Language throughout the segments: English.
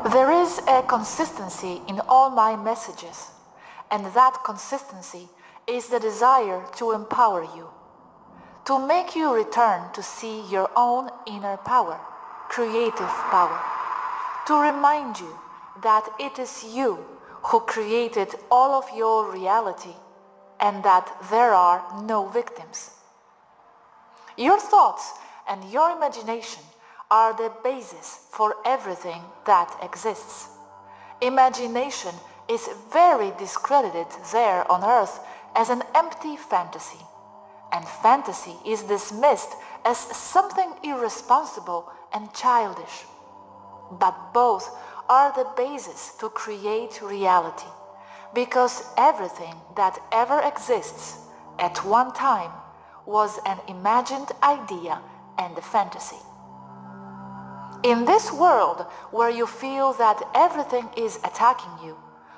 There is a consistency in all my messages, and that consistency is the desire to empower you, to make you return to see your own inner power, creative power, to remind you that it is you who created all of your reality and that there are no victims. Your thoughts and your imagination are the basis for everything that exists. Imagination is very discredited there on earth as an empty fantasy, and fantasy is dismissed as something irresponsible and childish. But both are the basis to create reality, because everything that ever exists at one time was an imagined idea and a fantasy. In this world where you feel that everything is attacking you,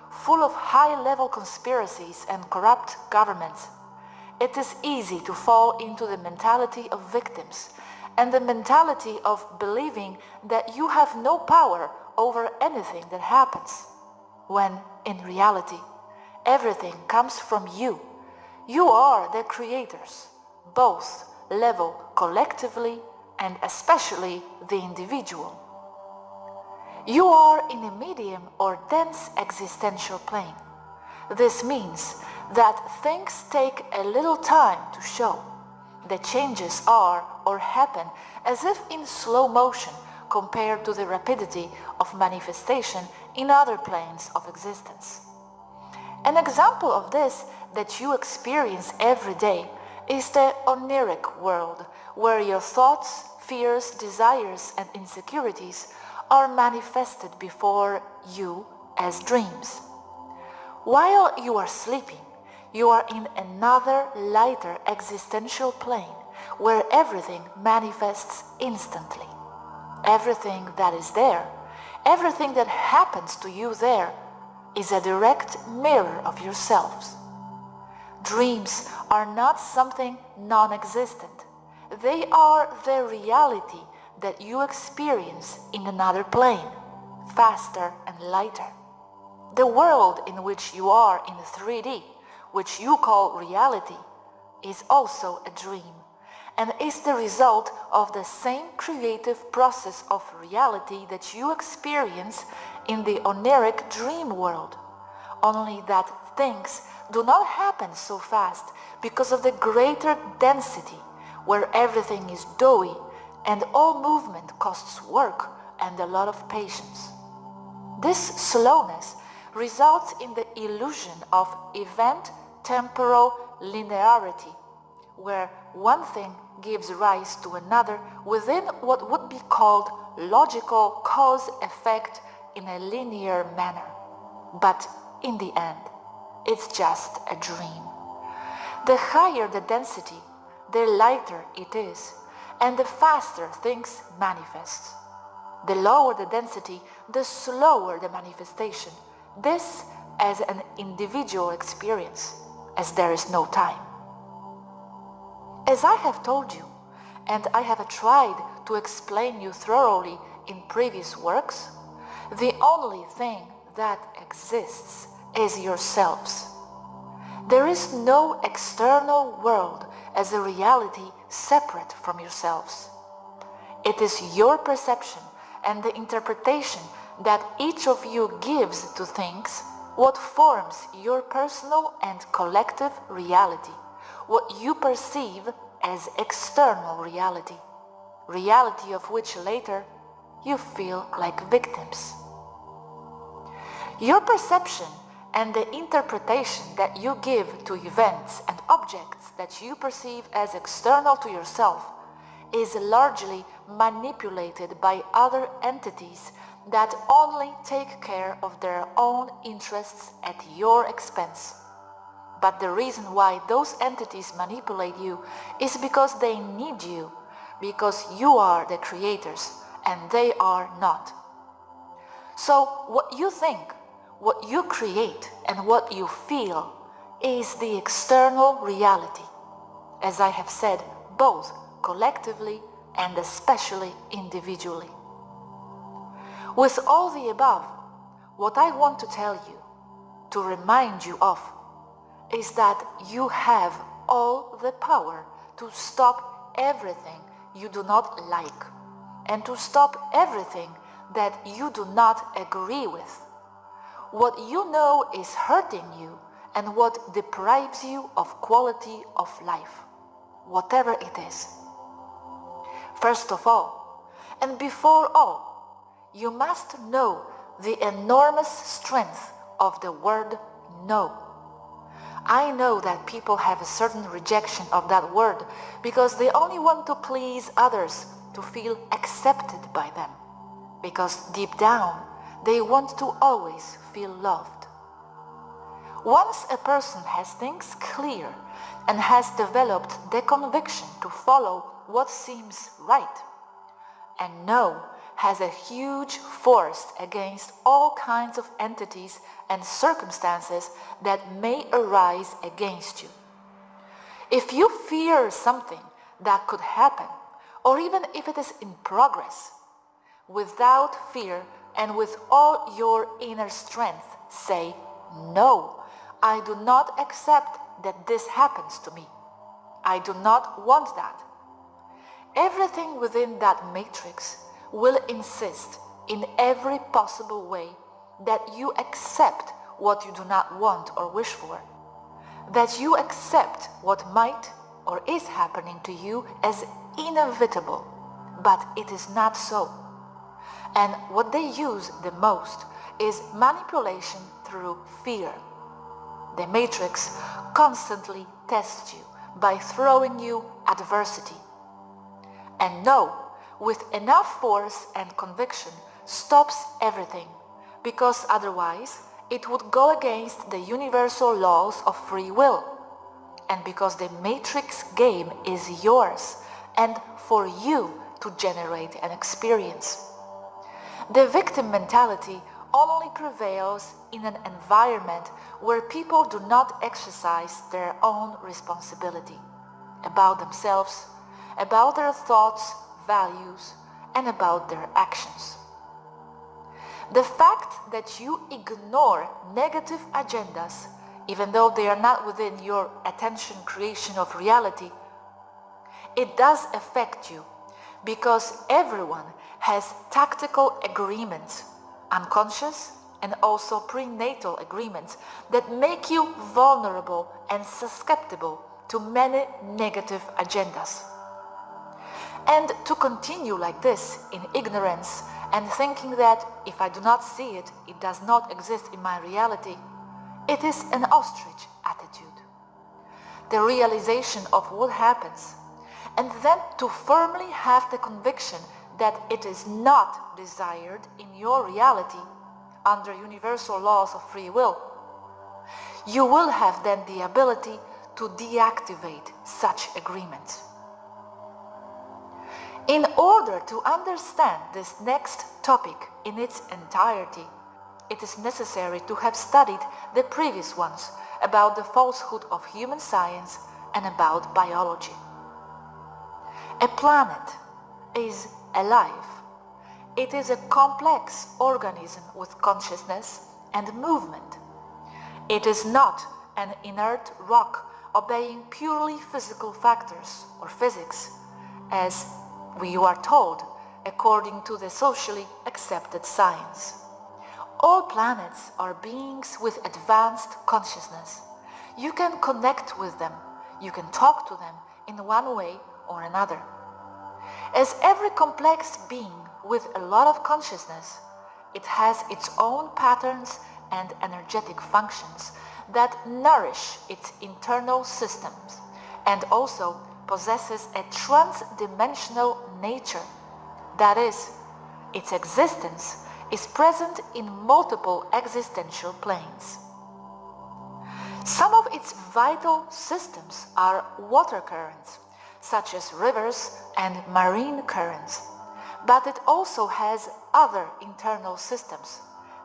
full of high-level conspiracies and corrupt governments, it is easy to fall into the mentality of victims and the mentality of believing that you have no power over anything that happens, when in reality, everything comes from you. You are the creators, both level collectively and especially the individual. You are in a medium or dense existential plane. This means that things take a little time to show. The changes are or happen as if in slow motion compared to the rapidity of manifestation in other planes of existence. An example of this that you experience every day is the oniric world, where your thoughts, fears, desires, and insecurities are manifested before you as dreams. While you are sleeping, you are in another lighter existential plane where everything manifests instantly. Everything that is there, everything that happens to you there, is a direct mirror of yourselves. Dreams are not something non-existent. They are the reality that you experience in another plane, faster and lighter. The world in which you are in 3D, which you call reality, is also a dream, and is the result of the same creative process of reality that you experience in the oniric dream world, only that things do not happen so fast because of the greater density, where everything is doughy and all movement costs work and a lot of patience. This slowness results in the illusion of event-temporal linearity, where one thing gives rise to another within what would be called logical cause-effect in a linear manner. But in the end, it's just a dream. The higher the density, the lighter it is, and the faster things manifest. The lower the density, the slower the manifestation. This as an individual experience, as there is no time. As I have told you, and I have tried to explain you thoroughly in previous works, the only thing that exists is yourselves. There is no external world as a reality separate from yourselves. It is your perception and the interpretation that each of you gives to things what forms your personal and collective reality, what you perceive as external reality, reality of which later you feel like victims. Your perception and the interpretation that you give to events and objects that you perceive as external to yourself is largely manipulated by other entities that only take care of their own interests at your expense. But the reason why those entities manipulate you is because they need you, because you are the creators and they are not. So what you think, what you create, and what you feel is the external reality, as I have said, both collectively and especially individually. With all the above, what I want to tell you, to remind you of, is that you have all the power to stop everything you do not like and to stop everything that you do not agree with. What you know is hurting you and what deprives you of quality of life, whatever it is. First of all, and before all, you must know the enormous strength of the word no. I know that people have a certain rejection of that word because they only want to please others, to feel accepted by them, because deep down they want to always feel loved. Once a person has things clear and has developed the conviction to follow what seems right, and no has a huge force against all kinds of entities and circumstances that may arise against you. If you fear something that could happen, or even if it is in progress, without fear and with all your inner strength, say, no, I do not accept that this happens to me. I do not want that. Everything within that matrix will insist in every possible way that you accept what you do not want or wish for, that you accept what might or is happening to you as inevitable, but it is not so. And what they use the most is manipulation through fear. The matrix constantly tests you by throwing you adversity. And no, with enough force and conviction, stops everything, because otherwise it would go against the universal laws of free will, and because the matrix game is yours and for you to generate an experience. The victim mentality only prevails in an environment where people do not exercise their own responsibility about themselves, about their thoughts, values, and about their actions. The fact that you ignore negative agendas, even though they are not within your attention creation of reality, it does affect you, because everyone has tactical agreements, unconscious and also prenatal agreements, that make you vulnerable and susceptible to many negative agendas. And to continue like this in ignorance and thinking that if I do not see it, it does not exist in my reality, it is an ostrich attitude. The realization of what happens, and then to firmly have the conviction that it is not desired in your reality under universal laws of free will, you will have then the ability to deactivate such agreements. In order to understand this next topic in its entirety, it is necessary to have studied the previous ones about the falsehood of human science and about biology. A planet is alive. It is a complex organism with consciousness and movement. It is not an inert rock obeying purely physical factors or physics, as we are told according to the socially accepted science. All planets are beings with advanced consciousness. You can connect with them. You can talk to them in one way or another. As every complex being with a lot of consciousness, it has its own patterns and energetic functions that nourish its internal systems, and also possesses a trans-dimensional nature. That is, its existence is present in multiple existential planes. Some of its vital systems are water currents, such as rivers and marine currents, but it also has other internal systems,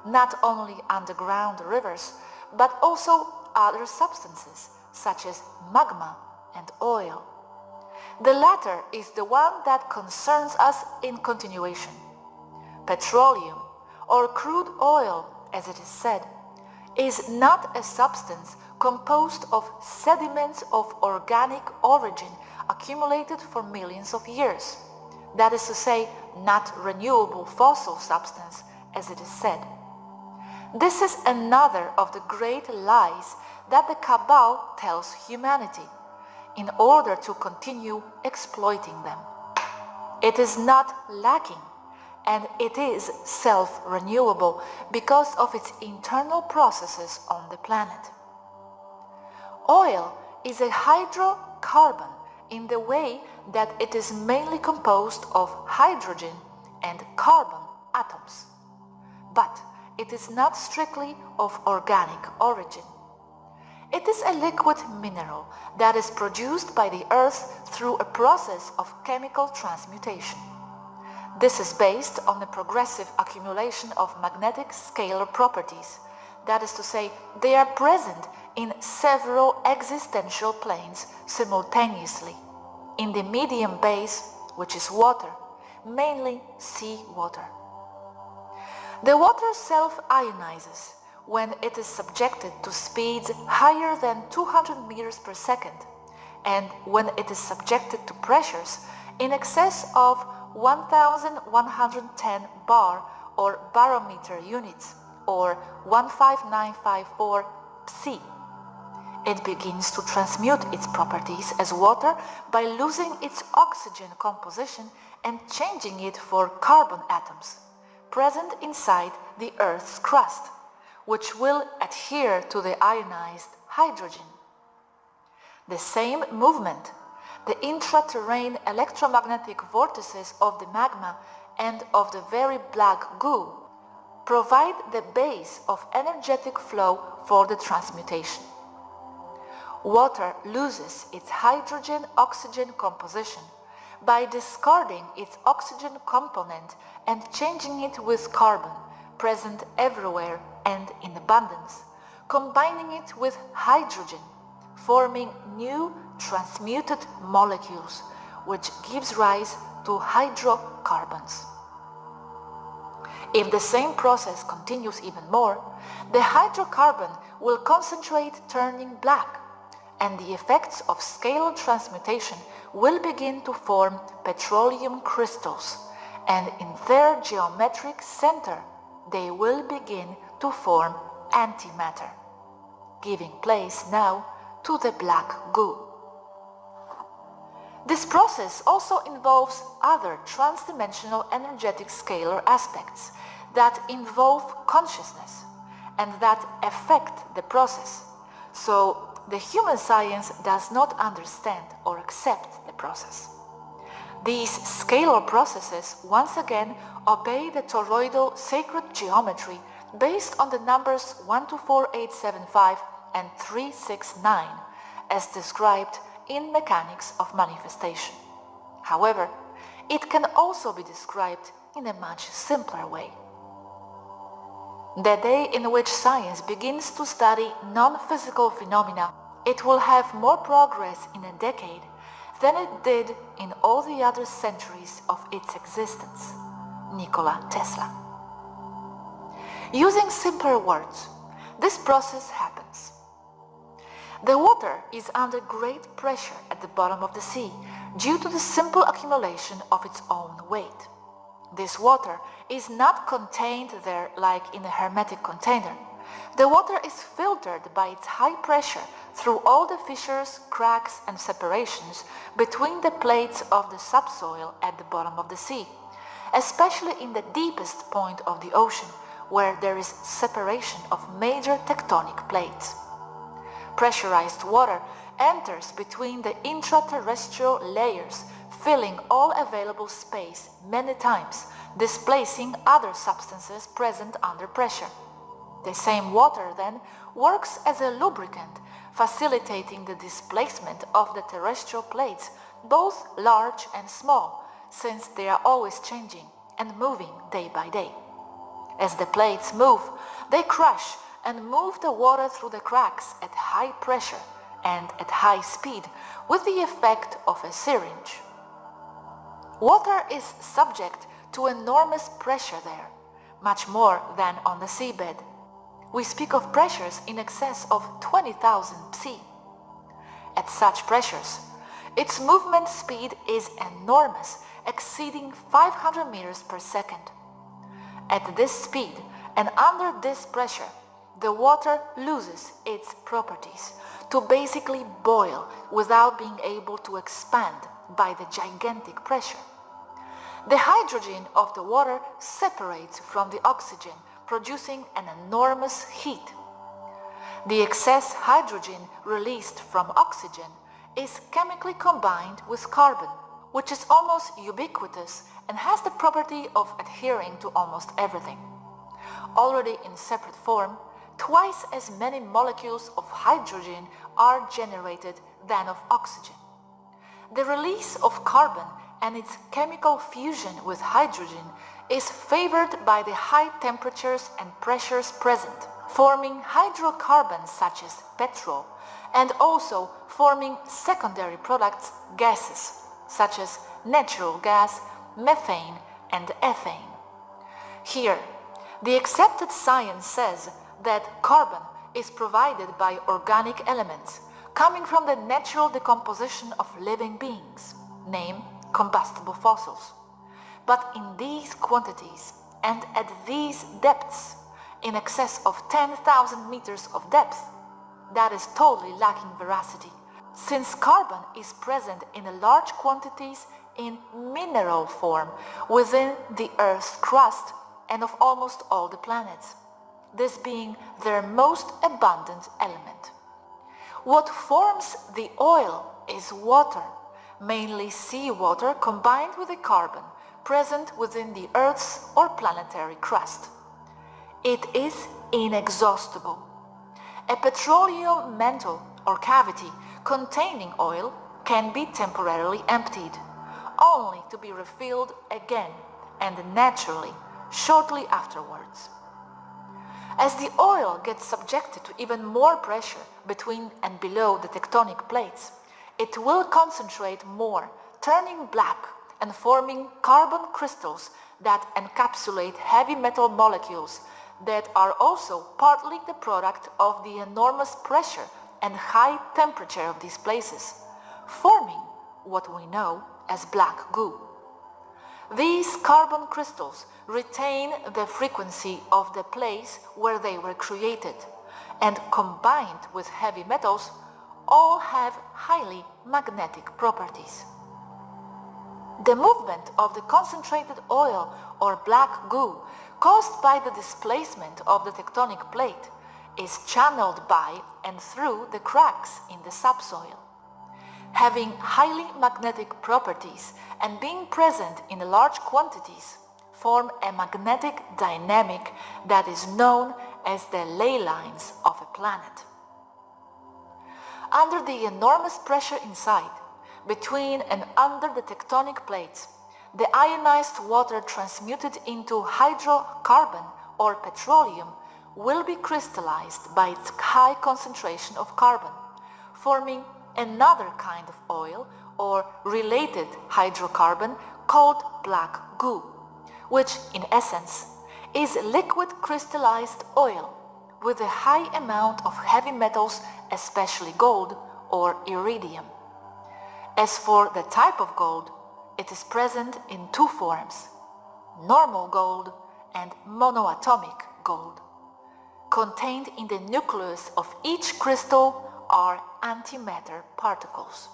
not only underground rivers, but also other substances, such as magma and oil. The latter is the one that concerns us in continuation. Petroleum, or crude oil, as it is said, is not a substance composed of sediments of organic origin accumulated for millions of years. That is to say, not renewable fossil substance, as it is said. This is another of the great lies that the Cabal tells humanity, in order to continue exploiting them. It is not lacking, and it is self-renewable because of its internal processes on the planet. Oil is a hydrocarbon in the way that it is mainly composed of hydrogen and carbon atoms, but it is not strictly of organic origin. It is a liquid mineral that is produced by the earth through a process of chemical transmutation. This is based on the progressive accumulation of magnetic scalar properties. That is to say, they are present in several existential planes simultaneously. In the medium base, which is water, mainly sea water. The water self-ionizes when it is subjected to speeds higher than 200 meters per second, and when it is subjected to pressures in excess of 1110 bar or barometer units, or 15954 psi. It begins to transmute its properties as water by losing its oxygen composition and changing it for carbon atoms present inside the Earth's crust, which will adhere to the ionized hydrogen. The same movement, the intraterrane electromagnetic vortices of the magma and of the very black goo, provide the base of energetic flow for the transmutation. Water loses its hydrogen-oxygen composition by discarding its oxygen component and changing it with carbon, present everywhere and in abundance, combining it with hydrogen, forming new transmuted molecules, which gives rise to hydrocarbons. If the same process continues even more, the hydrocarbon will concentrate, turning black, and the effects of scalar transmutation will begin to form petroleum crystals, and in their geometric center they will begin to form antimatter, giving place now to the black goo. This process also involves other transdimensional energetic scalar aspects that involve consciousness and that affect the process, so the human science does not understand or accept the process. These scalar processes once again obey the toroidal sacred geometry based on the numbers 124875 and 369 as described in Mechanics of Manifestation. However, it can also be described in a much simpler way. The day in which science begins to study non-physical phenomena, it will have more progress in a decade than it did in all the other centuries of its existence. Nikola Tesla. Using simpler words, this process happens. The water is under great pressure at the bottom of the sea due to the simple accumulation of its own weight. This water is not contained there like in a hermetic container. The water is filtered by its high pressure through all the fissures, cracks and separations between the plates of the subsoil at the bottom of the sea, especially in the deepest point of the ocean, where there is separation of major tectonic plates. Pressurized water enters between the intraterrestrial layers, filling all available space many times, displacing other substances present under pressure. The same water then works as a lubricant, facilitating the displacement of the terrestrial plates, both large and small, since they are always changing and moving day by day. As the plates move, they crush and move the water through the cracks at high pressure and at high speed, with the effect of a syringe. Water is subject to enormous pressure there, much more than on the seabed. We speak of pressures in excess of 20,000 psi. At such pressures, its movement speed is enormous, exceeding 500 meters per second. At this speed and under this pressure, the water loses its properties to basically boil without being able to expand by the gigantic pressure. The hydrogen of the water separates from the oxygen, producing an enormous heat. The excess hydrogen released from oxygen is chemically combined with carbon, which is almost ubiquitous and has the property of adhering to almost everything. Already in separate form, twice as many molecules of hydrogen are generated than of oxygen. The release of carbon and its chemical fusion with hydrogen is favored by the high temperatures and pressures present, forming hydrocarbons such as petrol, and also forming secondary products, gases, such as natural gas, methane, and ethane. Here, the accepted science says that carbon is provided by organic elements coming from the natural decomposition of living beings, name combustible fossils. But in these quantities and at these depths, in excess of 10,000 meters of depth, that is totally lacking veracity, since carbon is present in large quantities in mineral form within the Earth's crust and of almost all the planets, this being their most abundant element. What forms the oil is water, mainly seawater combined with the carbon present within the Earth's or planetary crust. It is inexhaustible. A petroleum mantle or cavity containing oil can be temporarily emptied, only to be refilled again and naturally shortly afterwards. As the oil gets subjected to even more pressure between and below the tectonic plates, it will concentrate more, turning black and forming carbon crystals that encapsulate heavy metal molecules that are also partly the product of the enormous pressure and high temperature of these places, forming what we know as black goo. These carbon crystals retain the frequency of the place where they were created, and combined with heavy metals, all have highly magnetic properties. The movement of the concentrated oil or black goo caused by the displacement of the tectonic plate is channeled by and through the cracks in the subsoil. Having highly magnetic properties and being present in large quantities, form a magnetic dynamic that is known as the ley lines of a planet. Under the enormous pressure inside, between and under the tectonic plates, the ionized water transmuted into hydrocarbon or petroleum will be crystallized by its high concentration of carbon, forming another kind of oil or related hydrocarbon called black goo, which in essence is liquid crystallized oil with a high amount of heavy metals, especially gold or iridium. As for the type of gold, it is present in two forms, normal gold and monoatomic gold. Contained in the nucleus of each crystal are antimatter particles.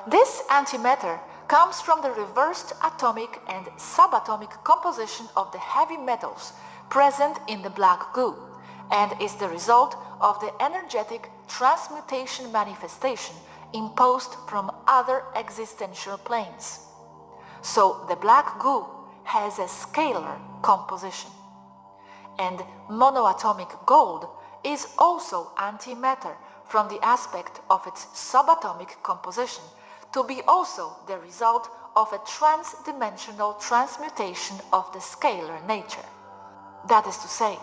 This antimatter comes from the reversed atomic and subatomic composition of the heavy metals present in the black goo, and is the result of the energetic transmutation manifestation imposed from other existential planes. So the black goo has a scalar composition. And monoatomic gold is also antimatter from the aspect of its subatomic composition, to be also the result of a trans-dimensional transmutation of the scalar nature. That is to say,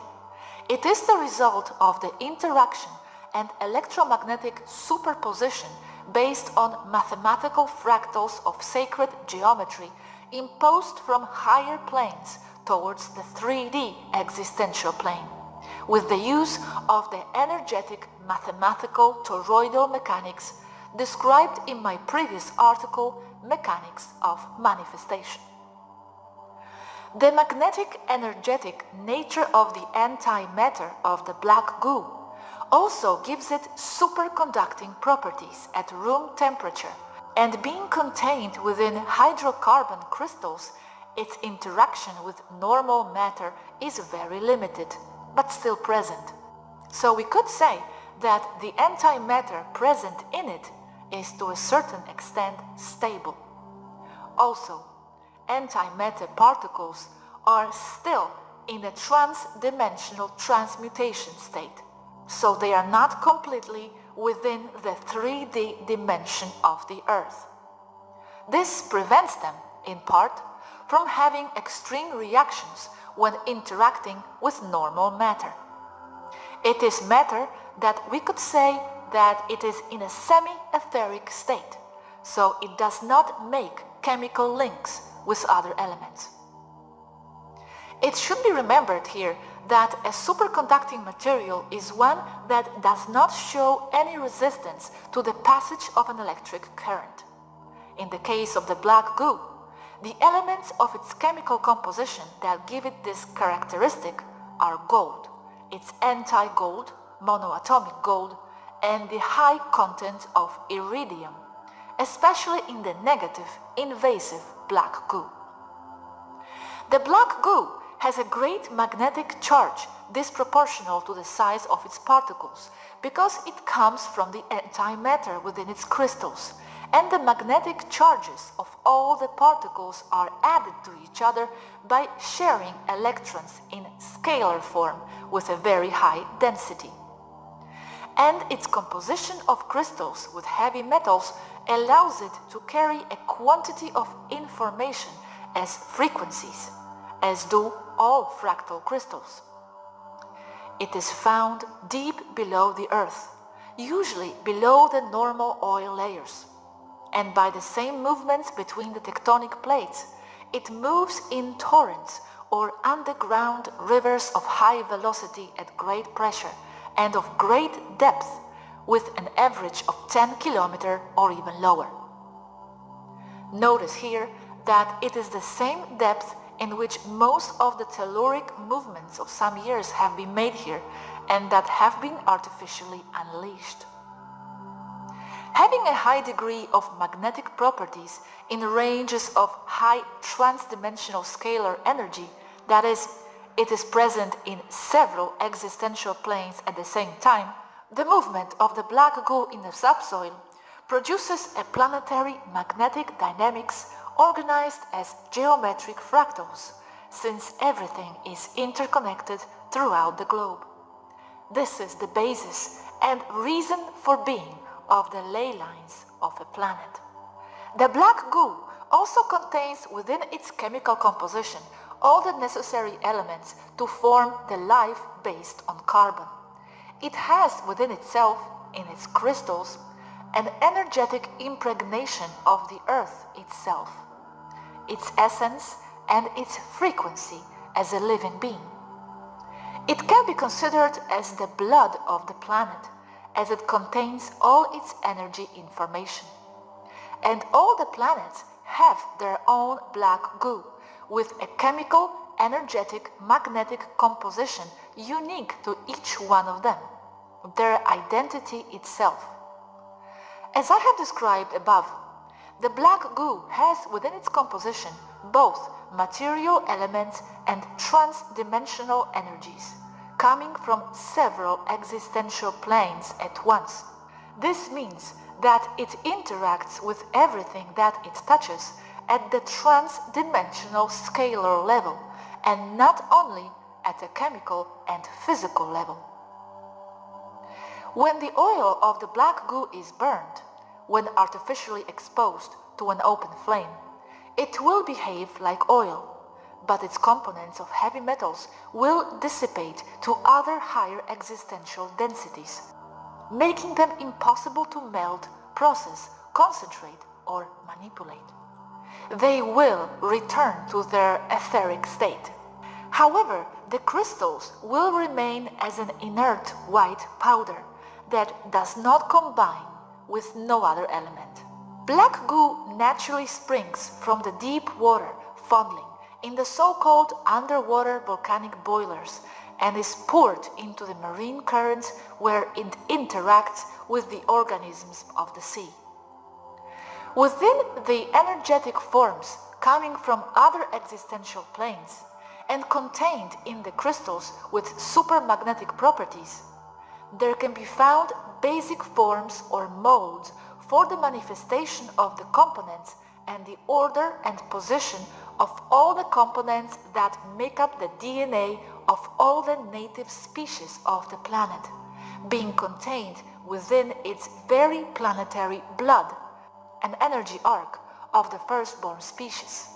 it is the result of the interaction and electromagnetic superposition based on mathematical fractals of sacred geometry imposed from higher planes towards the 3D existential plane, with the use of the energetic mathematical toroidal mechanics described in my previous article, Mechanics of Manifestation. The magnetic energetic nature of the antimatter of the black goo also gives it superconducting properties at room temperature, and being contained within hydrocarbon crystals, its interaction with normal matter is very limited, but still present. So we could say that the antimatter present in it is to a certain extent stable. Also, antimatter particles are still in a trans-dimensional transmutation state, so they are not completely within the 3D dimension of the Earth. This prevents them, in part, from having extreme reactions when interacting with normal matter. It is matter that we could say that it is in a semi-etheric state, so it does not make chemical links with other elements. It should be remembered here that a superconducting material is one that does not show any resistance to the passage of an electric current. In the case of the black goo, the elements of its chemical composition that give it this characteristic are gold, its anti-gold, monoatomic gold, and the high content of iridium, especially in the negative, invasive black goo. The black goo has a great magnetic charge disproportional to the size of its particles because it comes from the antimatter within its crystals, and the magnetic charges of all the particles are added to each other by sharing electrons in scalar form with a very high density. And its composition of crystals with heavy metals allows it to carry a quantity of information as frequencies, as do all fractal crystals. It is found deep below the Earth, usually below the normal oil layers, and by the same movements between the tectonic plates, it moves in torrents or underground rivers of high velocity at great pressure and of great depth, with an average of 10 km or even lower. Notice here that it is the same depth in which most of the telluric movements of some years have been made here and that have been artificially unleashed. Having a high degree of magnetic properties in ranges of high transdimensional scalar energy, that is, it is present in several existential planes at the same time, the movement of the black goo in the subsoil produces a planetary magnetic dynamics organized as geometric fractals, since everything is interconnected throughout the globe. This is the basis and reason for being of the ley lines of a planet. The black goo also contains within its chemical composition all the necessary elements to form the life based on carbon. It has within itself, in its crystals, an energetic impregnation of the Earth itself, its essence and its frequency as a living being. It can be considered as the blood of the planet, as it contains all its energy information. And all the planets have their own black goo, with a chemical, energetic, magnetic composition unique to each one of them, their identity itself. As I have described above, the black goo has within its composition both material elements and trans-dimensional energies, coming from several existential planes at once. This means that it interacts with everything that it touches at the trans-dimensional scalar level, and not only at a chemical and physical level. When the oil of the black goo is burned, when artificially exposed to an open flame, it will behave like oil, but its components of heavy metals will dissipate to other higher existential densities, making them impossible to melt, process, concentrate, or manipulate. They will return to their etheric state, However, the crystals will remain as an inert white powder that does not combine with no other element. Black goo naturally springs from the deep water fondling in the so-called underwater volcanic boilers and is poured into the marine currents where it interacts with the organisms of the sea. Within the energetic forms coming from other existential planes and contained in the crystals with supermagnetic properties, there can be found basic forms or molds for the manifestation of the components and the order and position of all the components that make up the DNA of all the native species of the planet, being contained within its very planetary blood, an energy arc of the firstborn species.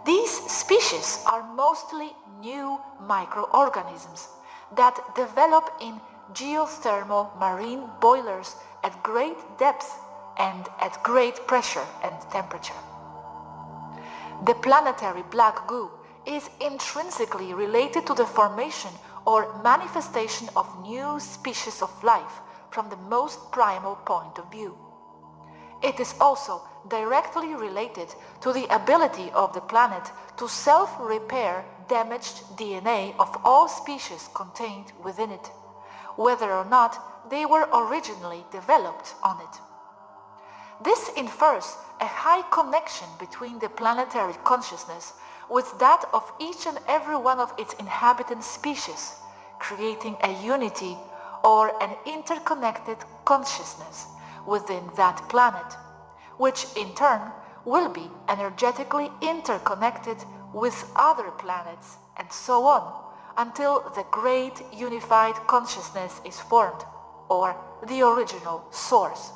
These species are mostly new microorganisms that develop in geothermal marine boilers at great depth and at great pressure and temperature. The planetary black goo is intrinsically related to the formation or manifestation of new species of life from the most primal point of view. It is also directly related to the ability of the planet to self-repair damaged DNA of all species contained within it, whether or not they were originally developed on it. This infers a high connection between the planetary consciousness with that of each and every one of its inhabitant species, creating a unity or an interconnected consciousness within that planet, which in turn will be energetically interconnected with other planets and so on until the great unified consciousness is formed, or the original source.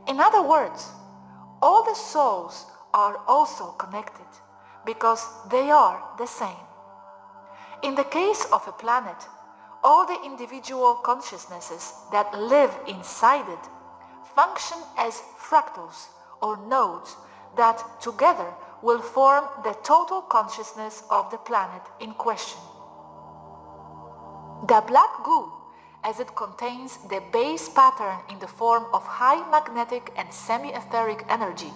In other words, all the souls are also connected because they are the same. In the case of a planet, all the individual consciousnesses that live inside it function as fractals or nodes that together will form the total consciousness of the planet in question. The black goo, as it contains the base pattern in the form of high magnetic and semi-etheric energy,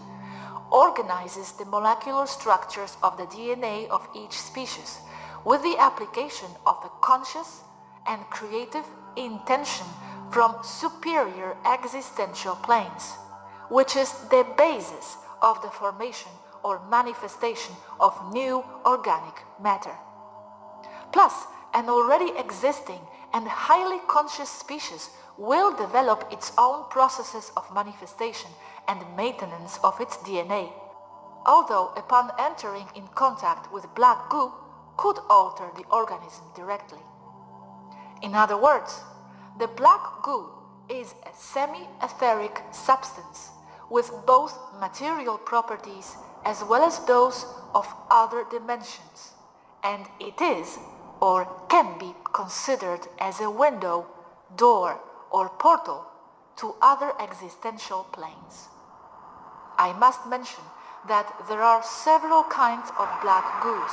organizes the molecular structures of the DNA of each species with the application of a conscious and creative intention from superior existential planes, which is the basis of the formation or manifestation of new organic matter. Plus, an already existing and highly conscious species will develop its own processes of manifestation and maintenance of its DNA, although upon entering in contact with black goo could alter the organism directly. In other words, the black goo is a semi-etheric substance with both material properties as well as those of other dimensions, and it is or can be considered as a window, door, or portal to other existential planes. I must mention that there are several kinds of black goos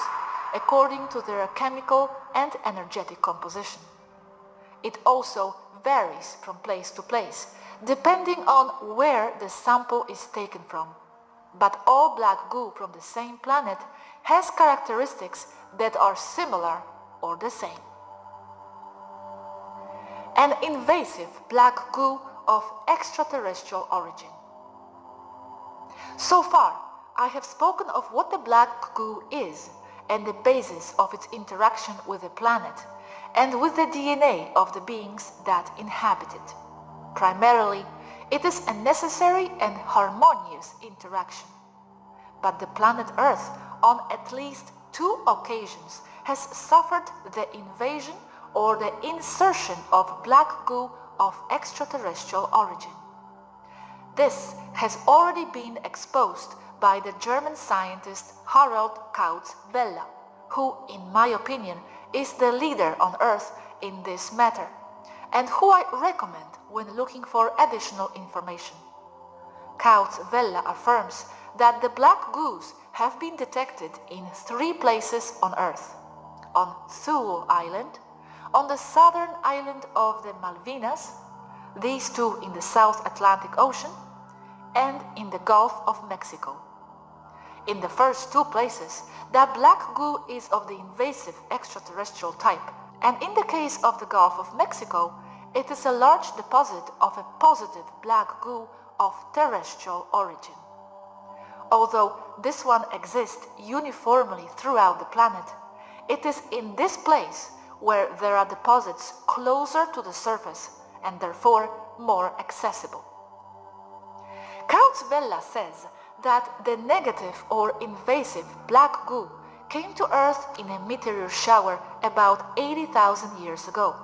according to their chemical and energetic composition. It also varies from place to place, depending on where the sample is taken from. But all black goo from the same planet has characteristics that are similar or the same. An invasive black goo of extraterrestrial origin. So far, I have spoken of what the black goo is and the basis of its interaction with the planet and with the DNA of the beings that inhabit it. Primarily, it is a necessary and harmonious interaction. But the planet Earth, on at least 2 occasions, has suffered the invasion or the insertion of black goo of extraterrestrial origin. This has already been exposed by the German scientist Harald Kautz-Vella, who, in my opinion, is the leader on Earth in this matter, and who I recommend when looking for additional information. Kautz-Vella affirms that the black goos have been detected in 3 places on Earth: on Thule Island, on the southern island of the Malvinas, these 2 in the South Atlantic Ocean, and in the Gulf of Mexico. In the first 2 places, the black goo is of the invasive extraterrestrial type, and in the case of the Gulf of Mexico, it is a large deposit of a positive black goo of terrestrial origin. Although this one exists uniformly throughout the planet, it is in this place where there are deposits closer to the surface and therefore more accessible. Krauts-Vella says that the negative or invasive black goo came to Earth in a meteor shower about 80,000 years ago.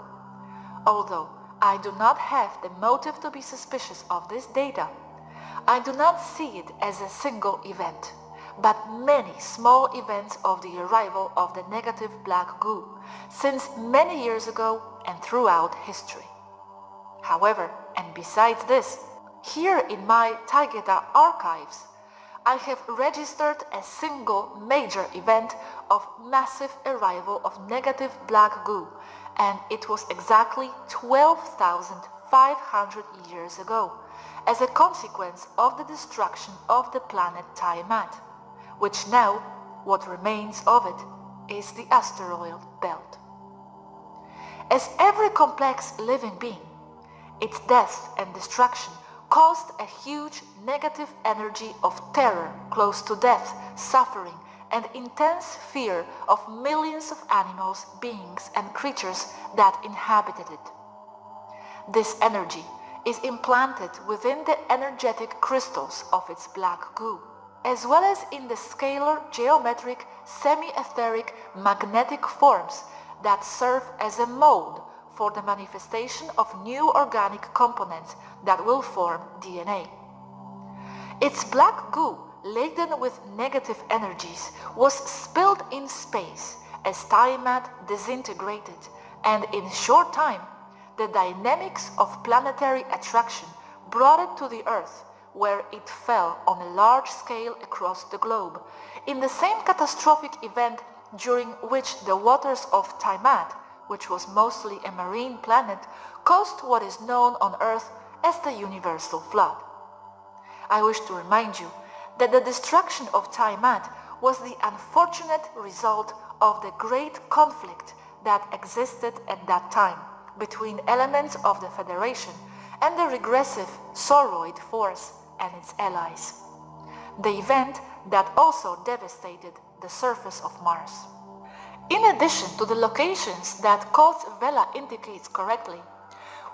Although I do not have the motive to be suspicious of this data, I do not see it as a single event, but many small events of the arrival of the negative black goo since many years ago and throughout history. However, and besides this, here in my Taygeta archives, I have registered a single major event of massive arrival of negative black goo, and it was exactly 12,500 years ago, as a consequence of the destruction of the planet Tiamat, which now, what remains of it, is the asteroid belt. As every complex living being, its death and destruction caused a huge negative energy of terror close to death, suffering, and intense fear of millions of animals, beings, and creatures that inhabited it. This energy is implanted within the energetic crystals of its black goo, as well as in the scalar, geometric, semi-etheric, magnetic forms that serve as a mold for the manifestation of new organic components that will form DNA. Its black goo, laden with negative energies, was spilled in space as Tiamat disintegrated, and in short time, the dynamics of planetary attraction brought it to the Earth, where it fell on a large scale across the globe, in the same catastrophic event during which the waters of Tiamat, which was mostly a marine planet, caused what is known on Earth as the universal flood. I wish to remind you that the destruction of Tiamat was the unfortunate result of the great conflict that existed at that time between elements of the Federation and the regressive Sauroid force and its allies. The event that also devastated the surface of Mars. In addition to the locations that Krauts-Vella indicates correctly,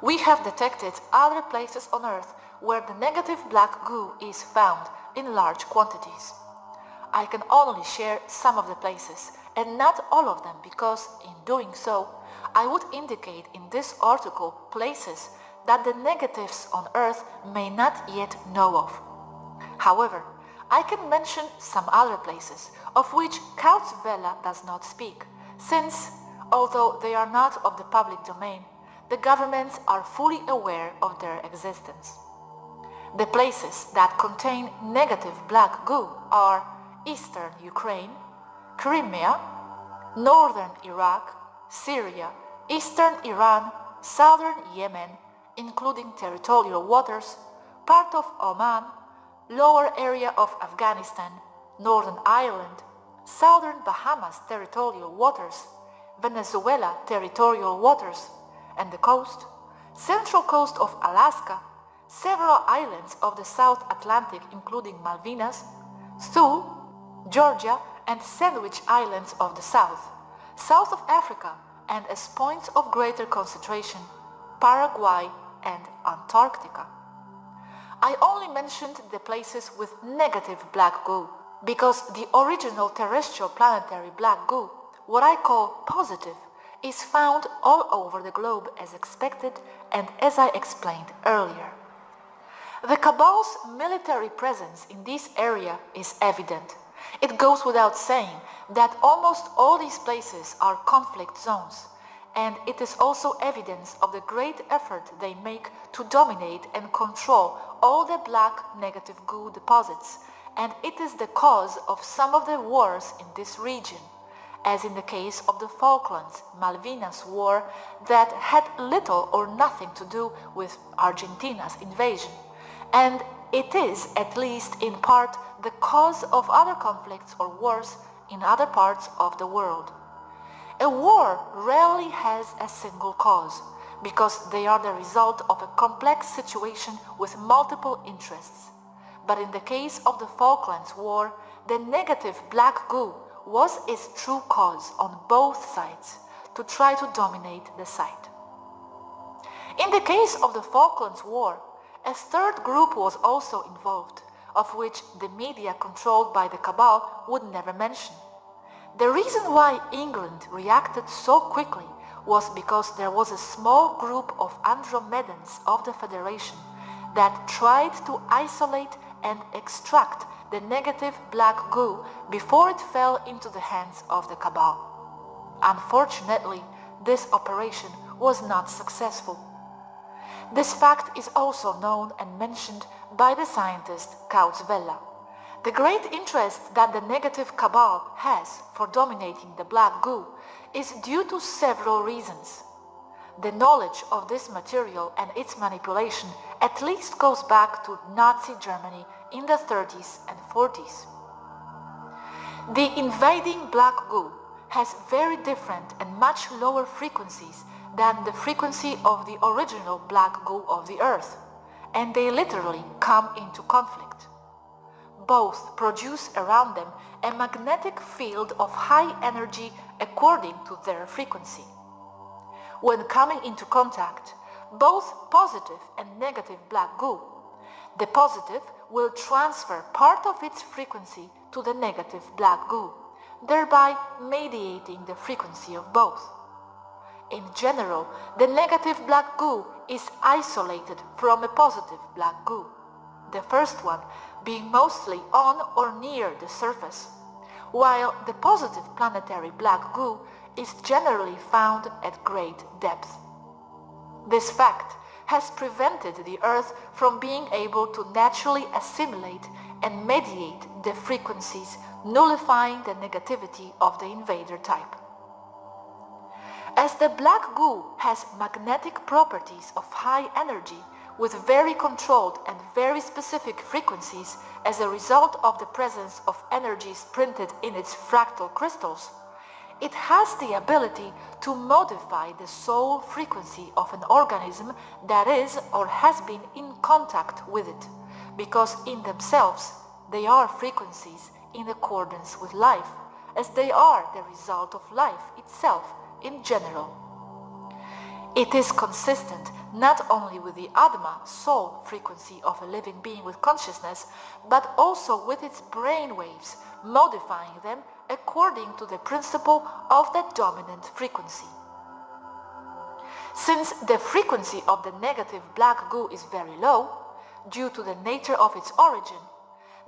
we have detected other places on Earth where the negative black goo is found in large quantities. I can only share some of the places and not all of them, because in doing so, I would indicate in this article places that the negatives on Earth may not yet know of. However, I can mention some other places of which Krauts-Vella does not speak, since, although they are not of the public domain, the governments are fully aware of their existence. The places that contain negative black goo are eastern Ukraine, Crimea, northern Iraq, Syria, eastern Iran, southern Yemen, including territorial waters, part of Oman, lower area of Afghanistan, Northern Ireland, southern Bahamas territorial waters, Venezuela territorial waters, and the coast, central coast of Alaska, several islands of the South Atlantic including Malvinas, Thule, Georgia, and Sandwich Islands of the South, south of Africa, and as points of greater concentration, Paraguay and Antarctica. I only mentioned the places with negative black goo because the original terrestrial planetary black goo, what I call positive, is found all over the globe as expected and as I explained earlier. The Cabal's military presence in this area is evident. It goes without saying that almost all these places are conflict zones, and it is also evidence of the great effort they make to dominate and control all the black negative goo deposits and it is the cause of some of the wars in this region, as in the case of the Falklands-Malvinas War that had little or nothing to do with Argentina's invasion, and it is, at least in part, the cause of other conflicts or wars in other parts of the world. A war rarely has a single cause, because they are the result of a complex situation with multiple interests. But in the case of the Falklands War, the negative black goo was its true cause on both sides to try to dominate the site. In the case of the Falklands War, a third group was also involved, of which the media controlled by the cabal would never mention. The reason why England reacted so quickly was because there was a small group of Andromedans of the Federation that tried to isolate and extract the negative black goo before it fell into the hands of the cabal. Unfortunately, this operation was not successful. This fact is also known and mentioned by the scientist Kautzvella. The great interest that the negative cabal has for dominating the black goo is due to several reasons. The knowledge of this material and its manipulation at least goes back to Nazi Germany in the 30s and 40s. The invading black goo has very different and much lower frequencies than the frequency of the original black goo of the Earth, and they literally come into conflict. Both produce around them a magnetic field of high energy according to their frequency. When coming into contact, both positive and negative black goo, the positive will transfer part of its frequency to the negative black goo, thereby mediating the frequency of both. In general, the negative black goo is isolated from a positive black goo, the first one being mostly on or near the surface, while the positive planetary black goo is generally found at great depth. This fact has prevented the Earth from being able to naturally assimilate and mediate the frequencies, nullifying the negativity of the invader type. As the black goo has magnetic properties of high energy with very controlled and very specific frequencies as a result of the presence of energies printed in its fractal crystals, it has the ability to modify the soul frequency of an organism that is or has been in contact with it, because in themselves they are frequencies in accordance with life, as they are the result of life itself in general. It is consistent not only with the Atma, soul frequency of a living being with consciousness, but also with its brain waves, modifying them according to the principle of the dominant frequency. Since the frequency of the negative black goo is very low, due to the nature of its origin,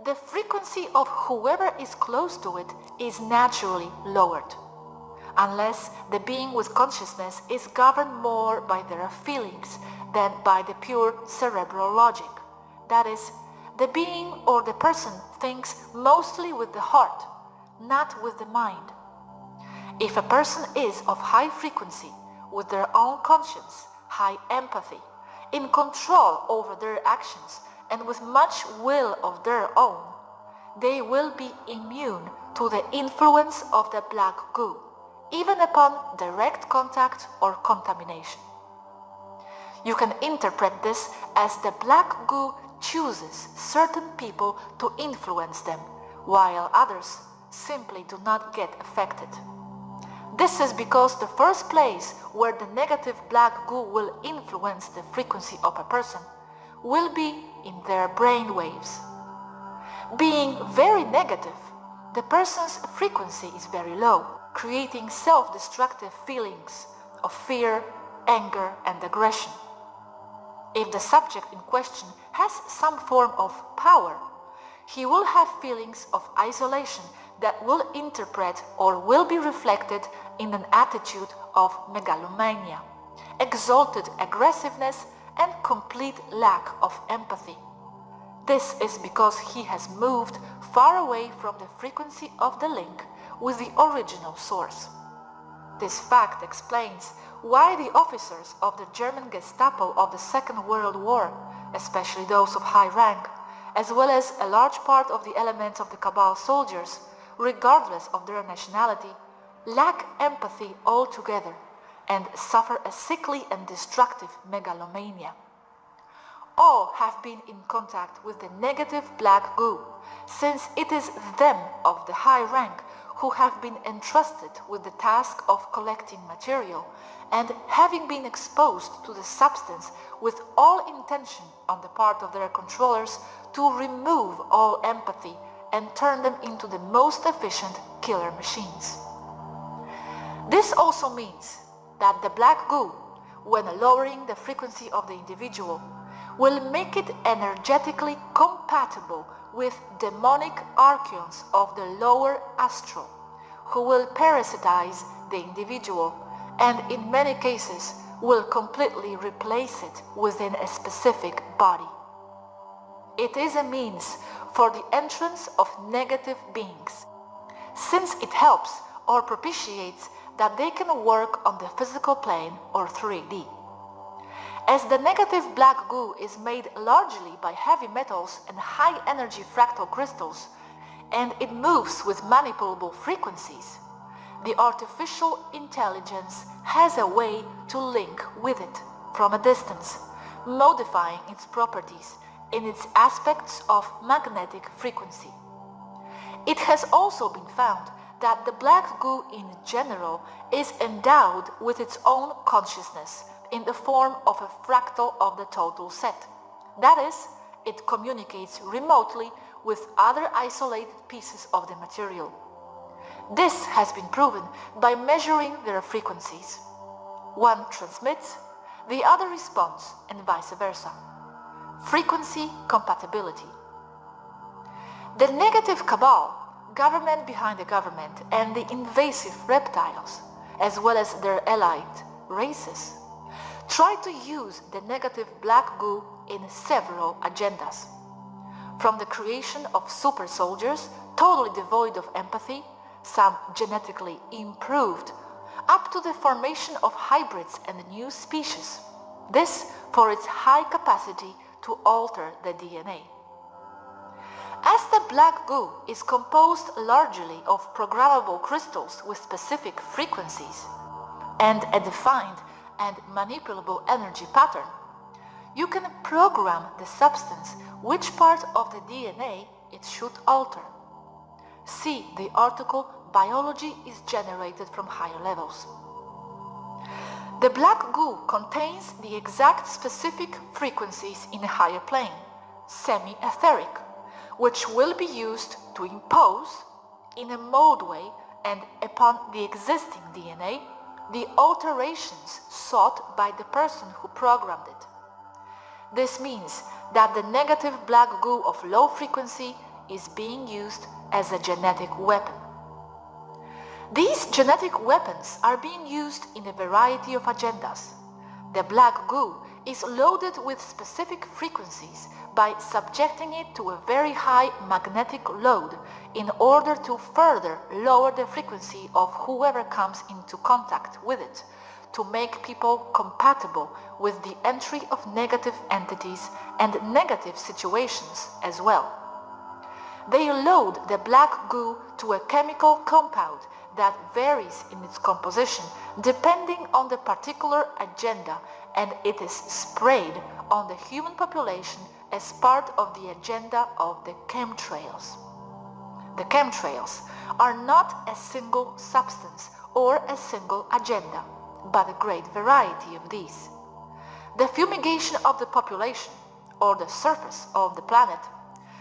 the frequency of whoever is close to it is naturally lowered, unless the being with consciousness is governed more by their feelings than by the pure cerebral logic. That is, the being or the person thinks mostly with the heart, not with the mind. If a person is of high frequency, with their own conscience, high empathy, in control over their actions, and with much will of their own, they will be immune to the influence of the black goo, even upon direct contact or contamination. You can interpret this as the black goo chooses certain people to influence them, while others simply do not get affected. This is because the first place where the negative black goo will influence the frequency of a person will be in their brain waves. Being very negative, the person's frequency is very low, creating self-destructive feelings of fear, anger, and aggression. If the subject in question has some form of power, he will have feelings of isolation that will interpret or will be reflected in an attitude of megalomania, exalted aggressiveness, and complete lack of empathy. This is because he has moved far away from the frequency of the link with the original source. This fact explains why the officers of the German Gestapo of the Second World War, especially those of high rank, as well as a large part of the elements of the Cabal soldiers, regardless of their nationality, lack empathy altogether and suffer a sickly and destructive megalomania. All have been in contact with the negative black goo, since it is them of the high rank who have been entrusted with the task of collecting material and having been exposed to the substance with all intention on the part of their controllers to remove all empathy and turn them into the most efficient killer machines. This also means that the black goo, when lowering the frequency of the individual, will make it energetically compatible with demonic archons of the lower astral, who will parasitize the individual and in many cases will completely replace it within a specific body. It is a means for the entrance of negative beings, since it helps or propitiates that they can work on the physical plane or 3D. As the negative black goo is made largely by heavy metals and high energy fractal crystals, and it moves with manipulable frequencies, the artificial intelligence has a way to link with it from a distance, modifying its properties in its aspects of magnetic frequency. It has also been found that the black goo in general is endowed with its own consciousness in the form of a fractal of the total set. That is, it communicates remotely with other isolated pieces of the material. This has been proven by measuring their frequencies. One transmits, the other responds, and vice versa. Frequency compatibility. The negative cabal, government behind the government, and the invasive reptiles, as well as their allied races, try to use the negative black goo in several agendas. From the creation of super soldiers totally devoid of empathy, some genetically improved, up to the formation of hybrids and new species. This for its high capacity to alter the DNA. As the black goo is composed largely of programmable crystals with specific frequencies and a defined and manipulable energy pattern, you can program the substance which part of the DNA it should alter. See the article Biology is generated from higher levels. The black goo contains the exact specific frequencies in a higher plane, semi-etheric, which will be used to impose, in a mode way and upon the existing DNA, the alterations sought by the person who programmed it. This means that the negative black goo of low frequency is being used as a genetic weapon. These genetic weapons are being used in a variety of agendas. The black goo is loaded with specific frequencies by subjecting it to a very high magnetic load in order to further lower the frequency of whoever comes into contact with it, to make people compatible with the entry of negative entities and negative situations as well. They load the black goo to a chemical compound that varies in its composition depending on the particular agenda, and it is sprayed on the human population as part of the agenda of the chemtrails. The chemtrails are not a single substance or a single agenda, but a great variety of these. The fumigation of the population, or the surface of the planet,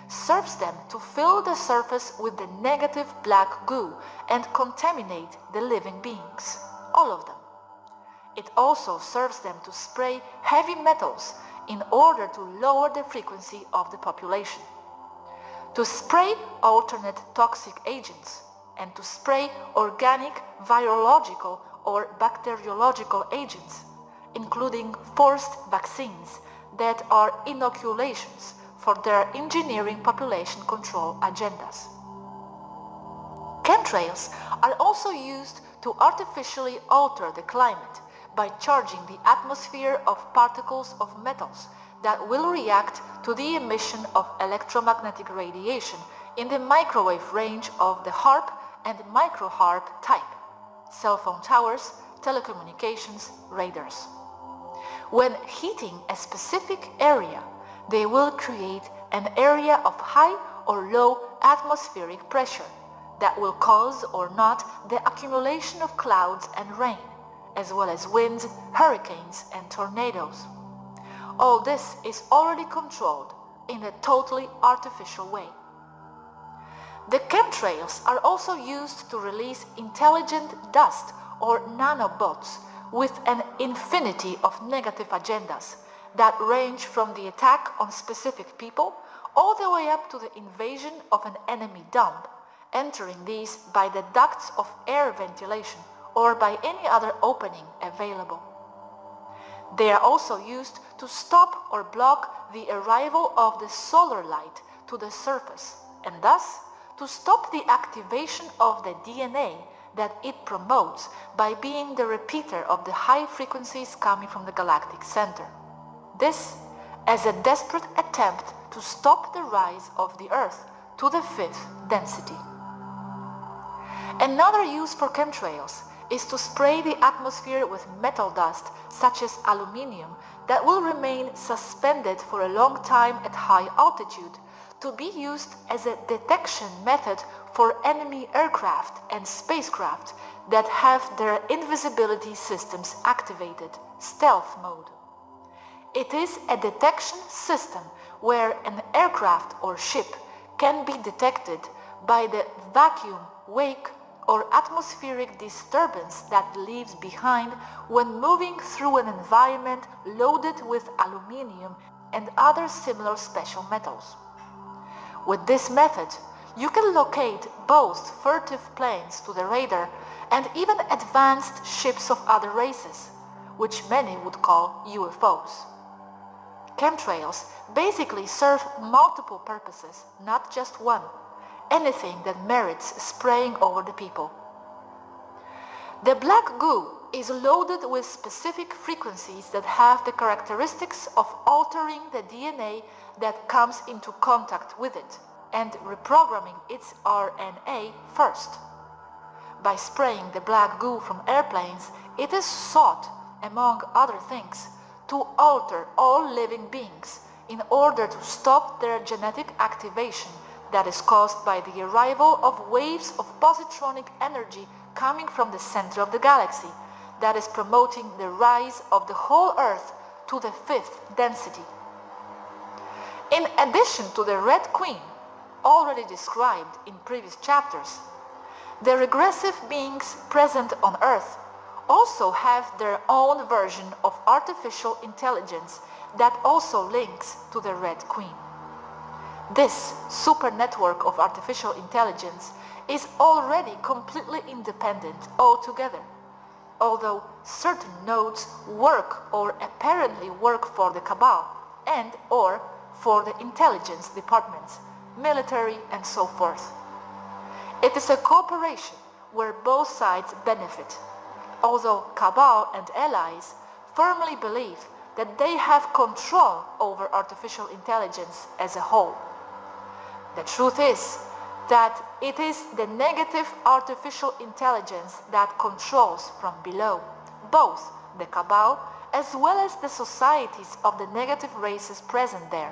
serves them to fill the surface with the negative black goo and contaminate the living beings, all of them. It also serves them to spray heavy metals in order to lower the frequency of the population, to spray alternate toxic agents, and to spray organic, virological or bacteriological agents, including forced vaccines that are inoculations for their engineering population control agendas. Chemtrails are also used to artificially alter the climate by charging the atmosphere of particles of metals that will react to the emission of electromagnetic radiation in the microwave range of the HAARP and micro-HAARP type, cell phone towers, telecommunications, radars. When heating a specific area, they will create an area of high or low atmospheric pressure that will cause or not the accumulation of clouds and rain, as well as winds, hurricanes, and tornadoes. All this is already controlled in a totally artificial way. The chemtrails are also used to release intelligent dust or nanobots with an infinity of negative agendas that range from the attack on specific people all the way up to the invasion of an enemy dump, entering these by the ducts of air ventilation or by any other opening available. They are also used to stop or block the arrival of the solar light to the surface and thus to stop the activation of the DNA that it promotes by being the repeater of the high frequencies coming from the galactic center. This as a desperate attempt to stop the rise of the Earth to the fifth density. Another use for chemtrails is to spray the atmosphere with metal dust such as aluminium that will remain suspended for a long time at high altitude to be used as a detection method for enemy aircraft and spacecraft that have their invisibility systems activated, stealth mode. It is a detection system where an aircraft or ship can be detected by the vacuum, wake, or atmospheric disturbance that leaves behind when moving through an environment loaded with aluminium and other similar special metals. With this method, you can locate both furtive planes to the radar and even advanced ships of other races, which many would call UFOs. Chemtrails basically serve multiple purposes, not just one. Anything that merits spraying over the people. The black goo is loaded with specific frequencies that have the characteristics of altering the DNA that comes into contact with it and reprogramming its RNA first. By spraying the black goo from airplanes, it is sought, among other things, to alter all living beings in order to stop their genetic activation that is caused by the arrival of waves of positronic energy coming from the center of the galaxy that is promoting the rise of the whole Earth to the fifth density. In addition to the Red Queen, already described in previous chapters, the regressive beings present on Earth also have their own version of artificial intelligence that also links to the Red Queen. This super network of artificial intelligence is already completely independent altogether, although certain nodes work or apparently work for the cabal and or for the intelligence departments, military and so forth. It is a cooperation where both sides benefit, although cabal and allies firmly believe that they have control over artificial intelligence as a whole. The truth is that it is the negative artificial intelligence that controls from below, both the cabal as well as the societies of the negative races present there,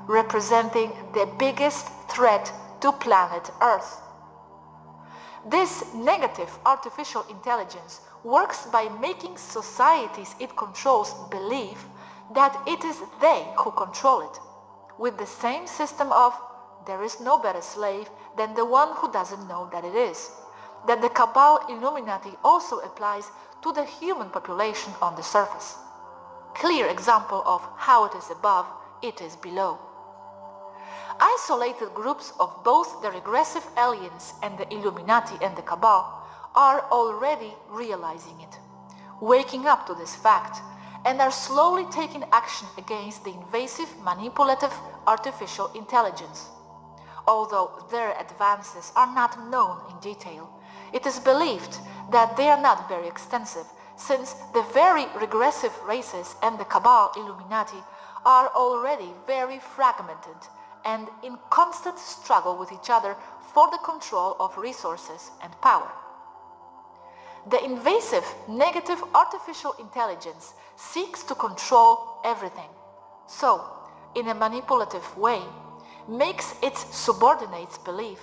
representing the biggest threat to planet Earth. This negative artificial intelligence works by making societies it controls believe that it is they who control it, with the same system of there is no better slave than the one who doesn't know that it is, that the cabal Illuminati also applies to the human population on the surface. Clear example of how it is above, it is below. Isolated groups of both the regressive aliens and the Illuminati and the cabal are already realizing it, waking up to this fact, and are slowly taking action against the invasive, manipulative artificial intelligence. Although their advances are not known in detail, it is believed that they are not very extensive, since the very regressive races and the cabal Illuminati are already very fragmented and in constant struggle with each other for the control of resources and power. The invasive, negative artificial intelligence seeks to control everything, so, in a manipulative way, makes its subordinates believe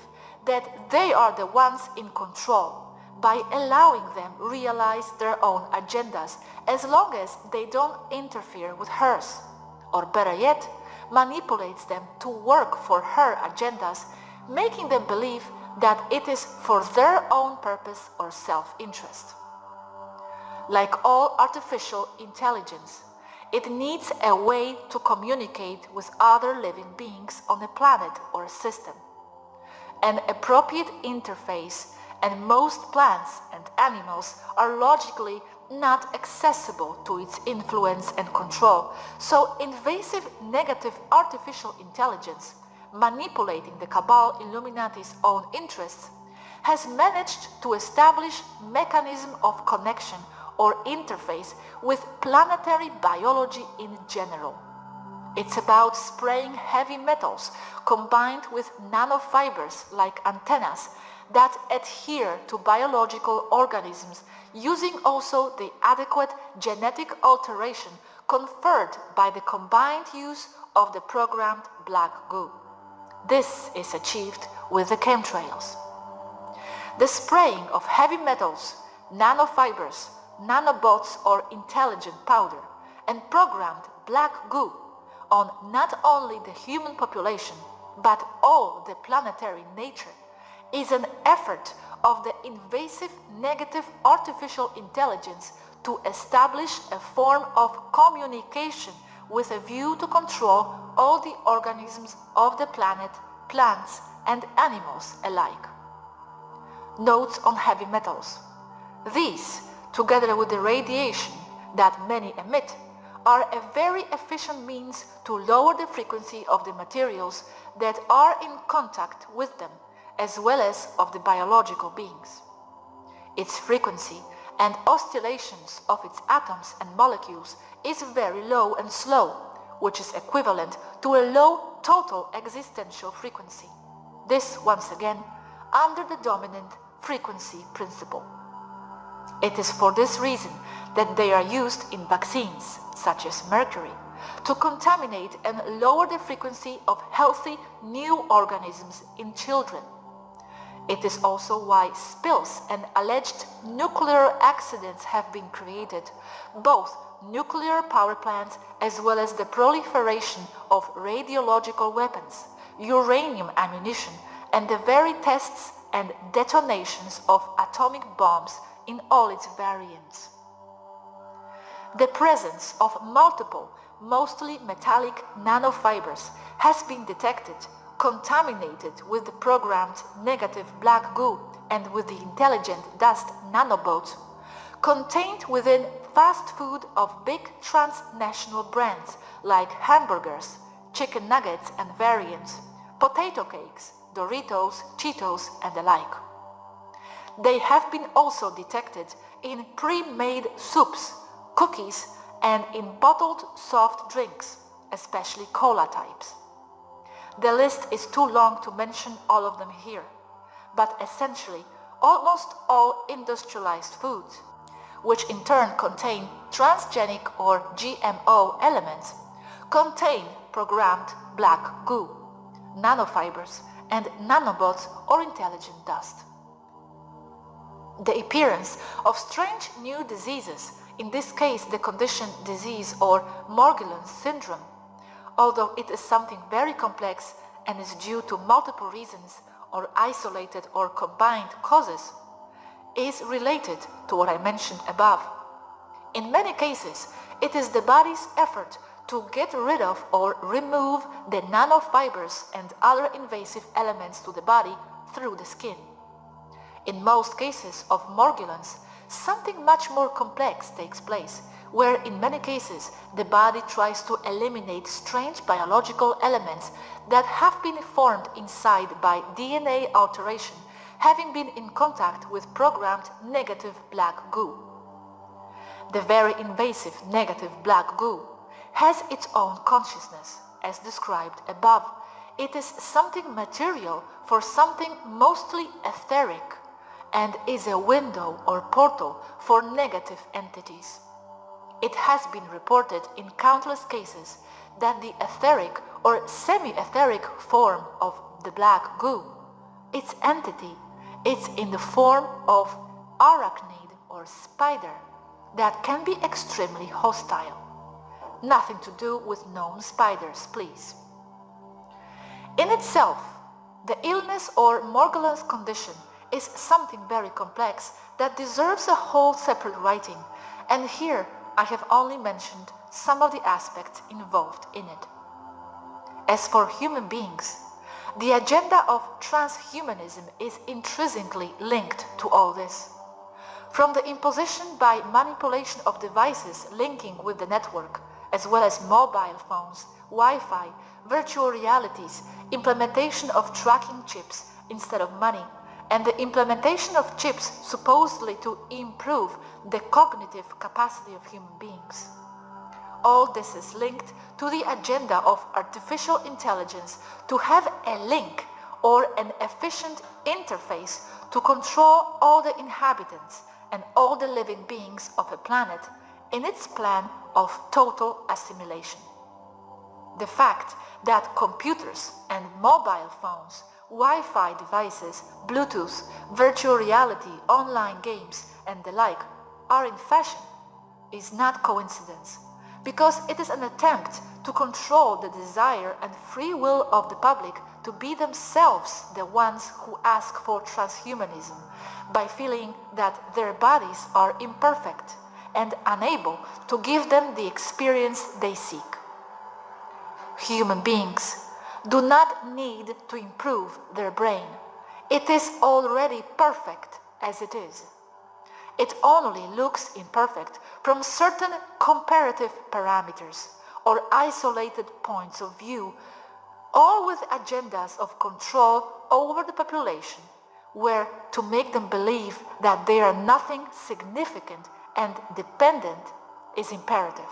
that they are the ones in control by allowing them realize their own agendas as long as they don't interfere with hers, or better yet, manipulates them to work for her agendas, making them believe that it is for their own purpose or self-interest. Like all artificial intelligence, it needs a way to communicate with other living beings on a planet or a system. An appropriate interface, and most plants and animals are logically not accessible to its influence and control, so invasive negative artificial intelligence, manipulating the cabal Illuminati's own interests, has managed to establish mechanism of connection or interface with planetary biology in general. It's about spraying heavy metals combined with nanofibers like antennas that adhere to biological organisms, using also the adequate genetic alteration conferred by the combined use of the programmed black goo. This is achieved with the chemtrails. The spraying of heavy metals, nanofibers, nanobots or intelligent powder, and programmed black goo on not only the human population but all the planetary nature is an effort of the invasive negative artificial intelligence to establish a form of communication with a view to control all the organisms of the planet, plants and animals alike. Notes on heavy metals. These, together with the radiation that many emit, are a very efficient means to lower the frequency of the materials that are in contact with them, as well as of the biological beings. Its frequency and oscillations of its atoms and molecules is very low and slow, which is equivalent to a low total existential frequency. This, once again, under the dominant frequency principle. It is for this reason that they are used in vaccines, such as mercury, to contaminate and lower the frequency of healthy new organisms in children. It is also why spills and alleged nuclear accidents have been created, both nuclear power plants as well as the proliferation of radiological weapons, uranium ammunition, and the very tests and detonations of atomic bombs in all its variants. The presence of multiple, mostly metallic nanofibers has been detected, contaminated with the programmed negative black goo and with the intelligent dust nanobots, contained within fast food of big transnational brands like hamburgers, chicken nuggets and variants, potato cakes, Doritos, Cheetos and the like. They have been also detected in pre-made soups, cookies and in bottled soft drinks, especially cola types. The list is too long to mention all of them here, but essentially almost all industrialized foods, which in turn contain transgenic or GMO elements, contain programmed black goo, nanofibers and nanobots or intelligent dust. The appearance of strange new diseases, in this case the condition disease or Morgellons syndrome, although it is something very complex and is due to multiple reasons or isolated or combined causes, is related to what I mentioned above. In many cases, it is the body's effort to get rid of or remove the nanofibers and other invasive elements to the body through the skin. In most cases of Morgellons, something much more complex takes place, where in many cases the body tries to eliminate strange biological elements that have been formed inside by DNA alteration, having been in contact with programmed negative black goo. The very invasive negative black goo has its own consciousness, as described above. It is something material for something mostly etheric, and is a window or portal for negative entities. It has been reported in countless cases that the etheric or semi-etheric form of the black goo, its entity, is in the form of arachnid or spider that can be extremely hostile. Nothing to do with known spiders, please. In itself, the illness or Morgellons condition is something very complex that deserves a whole separate writing, and here I have only mentioned some of the aspects involved in it. As for human beings, the agenda of transhumanism is intrinsically linked to all this. From the imposition by manipulation of devices linking with the network, as well as mobile phones, Wi-Fi, virtual realities, implementation of tracking chips instead of money, and the implementation of chips supposedly to improve the cognitive capacity of human beings. All this is linked to the agenda of artificial intelligence to have a link or an efficient interface to control all the inhabitants and all the living beings of a planet in its plan of total assimilation. The fact that computers and mobile phones, Wi-Fi devices, Bluetooth, virtual reality, online games, and the like are in fashion is not coincidence, because it is an attempt to control the desire and free will of the public to be themselves the ones who ask for transhumanism by feeling that their bodies are imperfect and unable to give them the experience they seek. Human beings do not need to improve their brain. It is already perfect as it is. It only looks imperfect from certain comparative parameters or isolated points of view, all with agendas of control over the population, where to make them believe that they are nothing significant and dependent is imperative.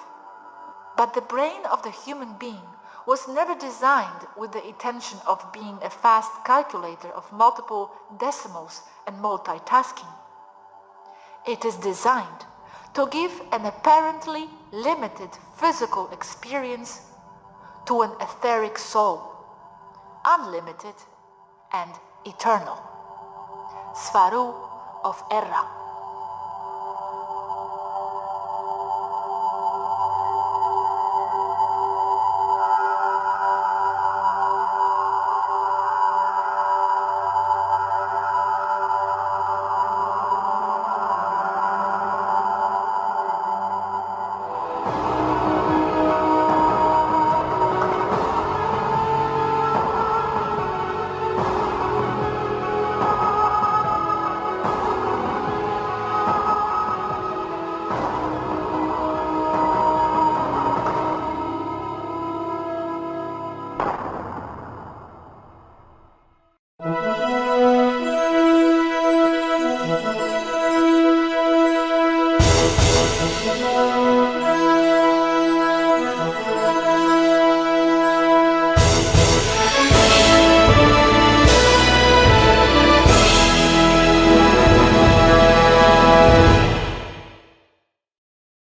But the brain of the human being was never designed with the intention of being a fast calculator of multiple decimals and multitasking. It is designed to give an apparently limited physical experience to an etheric soul, unlimited and eternal. Svaru of Erra.